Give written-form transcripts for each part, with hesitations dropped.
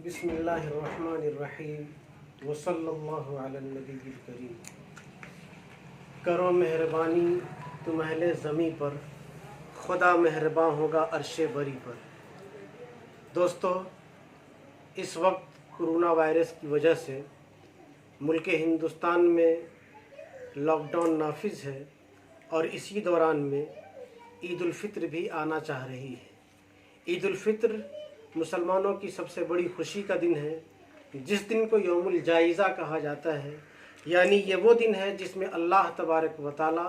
बिस्मिल्लाहिर्रहमानिर्रहीम वसल्लल्लाहु अला नबील करीम। करो मेहरबानी तुम अहले ज़मीं पर, खुदा मेहरबान होगा अर्शे बरी पर। दोस्तों, इस वक्त कोरोना वायरस की वजह से मुल्क हिंदुस्तान में लॉकडाउन नाफिज है और इसी दौरान में ईद उल फित्र भी आना चाह रही है। ईद उल फित्र मुसलमानों की सबसे बड़ी खुशी का दिन है, जिस दिन को यौमुल जाइज़ा कहा जाता है। यानी ये वो दिन है जिसमें अल्लाह तबारक व तआला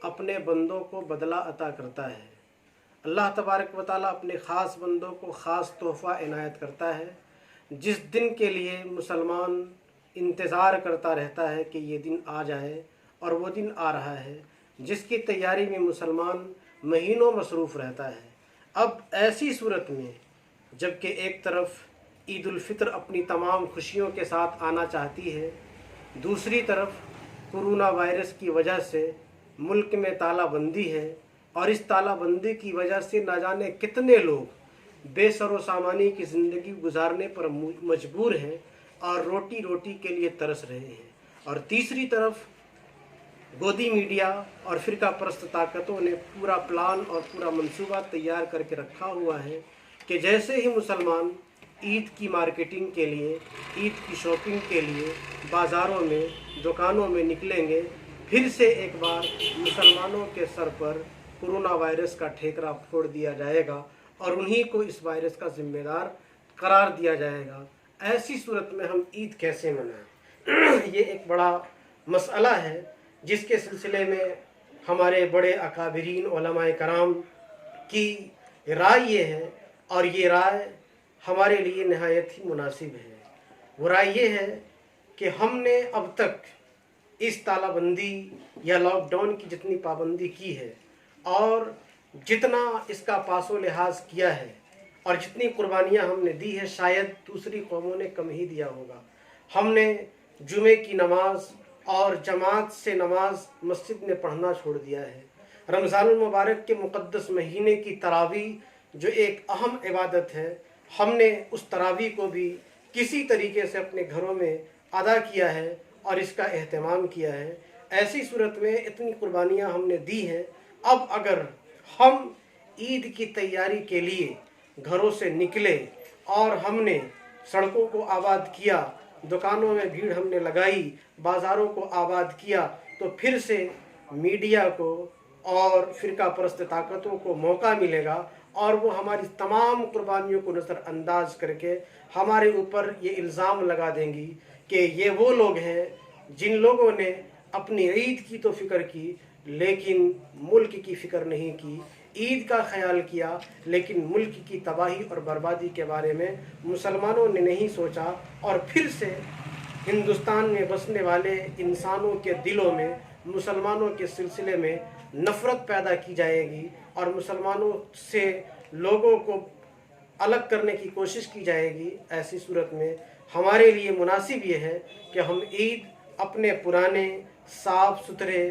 अपने बंदों को बदला अता करता है। अल्लाह तबारक व तआला अपने ख़ास बंदों को ख़ास तोहफ़ा इनायत करता है, जिस दिन के लिए मुसलमान इंतज़ार करता रहता है कि ये दिन आ जाए, और वो दिन आ रहा है जिसकी तैयारी में मुसलमान महीनों मसरूफ़ रहता है। अब ऐसी सूरत में जबकि एक तरफ ईद उल फित्र अपनी तमाम खुशियों के साथ आना चाहती है, दूसरी तरफ कोरोना वायरस की वजह से मुल्क में तालाबंदी है और इस तालाबंदी की वजह से ना जाने कितने लोग बेसरो सामानी की ज़िंदगी गुजारने पर मजबूर हैं और रोटी रोटी के लिए तरस रहे हैं। और तीसरी तरफ गोदी मीडिया और फ़िरका परस्त ताकतों ने पूरा प्लान और पूरा मंसूबा तैयार करके रखा हुआ है कि जैसे ही मुसलमान ईद की मार्केटिंग के लिए, ईद की शॉपिंग के लिए बाज़ारों में, दुकानों में निकलेंगे, फिर से एक बार मुसलमानों के सर पर कोरोना वायरस का ठेकरा फोड़ दिया जाएगा और उन्हीं को इस वायरस का ज़िम्मेदार करार दिया जाएगा। ऐसी सूरत में हम ईद कैसे मनाएं? ये एक बड़ा मसला है जिसके सिलसिले में हमारे बड़े अकाबिरीन उलमाए कराम की राय ये है, और ये राय हमारे लिए नहायत ही मुनासिब है। वो राय ये है कि हमने अब तक इस तालाबंदी या लॉकडाउन की जितनी पाबंदी की है और जितना इसका पासो लिहाज किया है और जितनी कुर्बानियाँ हमने दी है, शायद दूसरी कौमों ने कम ही दिया होगा। हमने जुमे की नमाज और जमात से नमाज मस्जिद में पढ़ना छोड़ दिया है। रमज़ानुल मुबारक के मुक़द्दस महीने की तरावी जो एक अहम इबादत है, हमने उस तरावी को भी किसी तरीके से अपने घरों में अदा किया है और इसका एहतमाम किया है। ऐसी सूरत में इतनी कुर्बानियाँ हमने दी हैं, अब अगर हम ईद की तैयारी के लिए घरों से निकले और हमने सड़कों को आबाद किया, दुकानों में भीड़ हमने लगाई, बाज़ारों को आबाद किया, तो फिर से मीडिया को और फ़िरका परस्त ताकतों को मौका मिलेगा और वो हमारी तमाम कुर्बानियों को नज़रअंदाज करके हमारे ऊपर ये इल्ज़ाम लगा देंगी कि ये वो लोग हैं जिन लोगों ने अपनी ईद की तो फ़िक्र की लेकिन मुल्क की फ़िक्र नहीं की, ईद का ख्याल किया लेकिन मुल्क की तबाही और बर्बादी के बारे में मुसलमानों ने नहीं सोचा। और फिर से हिंदुस्तान में बसने वाले इंसानों के दिलों में मुसलमानों के सिलसिले में नफ़रत पैदा की जाएगी और मुसलमानों से लोगों को अलग करने की कोशिश की जाएगी। ऐसी सूरत में हमारे लिए मुनासिब ये है कि हम ईद अपने पुराने साफ़ सुथरे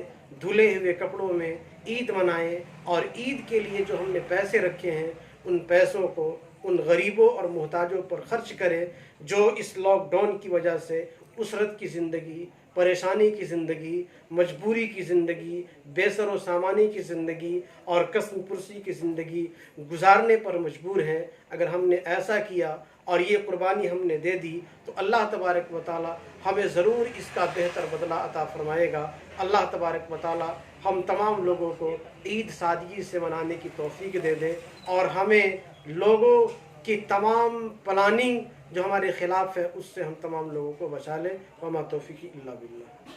धुले हुए कपड़ों में ईद मनाएं और ईद के लिए जो हमने पैसे रखे हैं उन पैसों को उन गरीबों और मोहताजों पर खर्च करें जो इस लॉकडाउन की वजह से उसरत की ज़िंदगी, परेशानी की ज़िंदगी, मजबूरी की ज़िंदगी, बेसरो सामानी की ज़िंदगी और कसम पुरसी की ज़िंदगी गुजारने पर मजबूर हैं। अगर हमने ऐसा किया और ये कुर्बानी हमने दे दी तो अल्लाह तबारक व तआला हमें ज़रूर इसका बेहतर बदला अता फ़रमाएगा। अल्लाह तबारक व तआला हम तमाम लोगों को ईद सादगी से मनाने की तौफ़ीक दे दे और हमें लोगों की तमाम प्लानिंग जो हमारे ख़िलाफ़ है उससे हम तमाम लोगों को बचा लें। वमा तौफ़ीक़ी इल्ला बिल्लाह।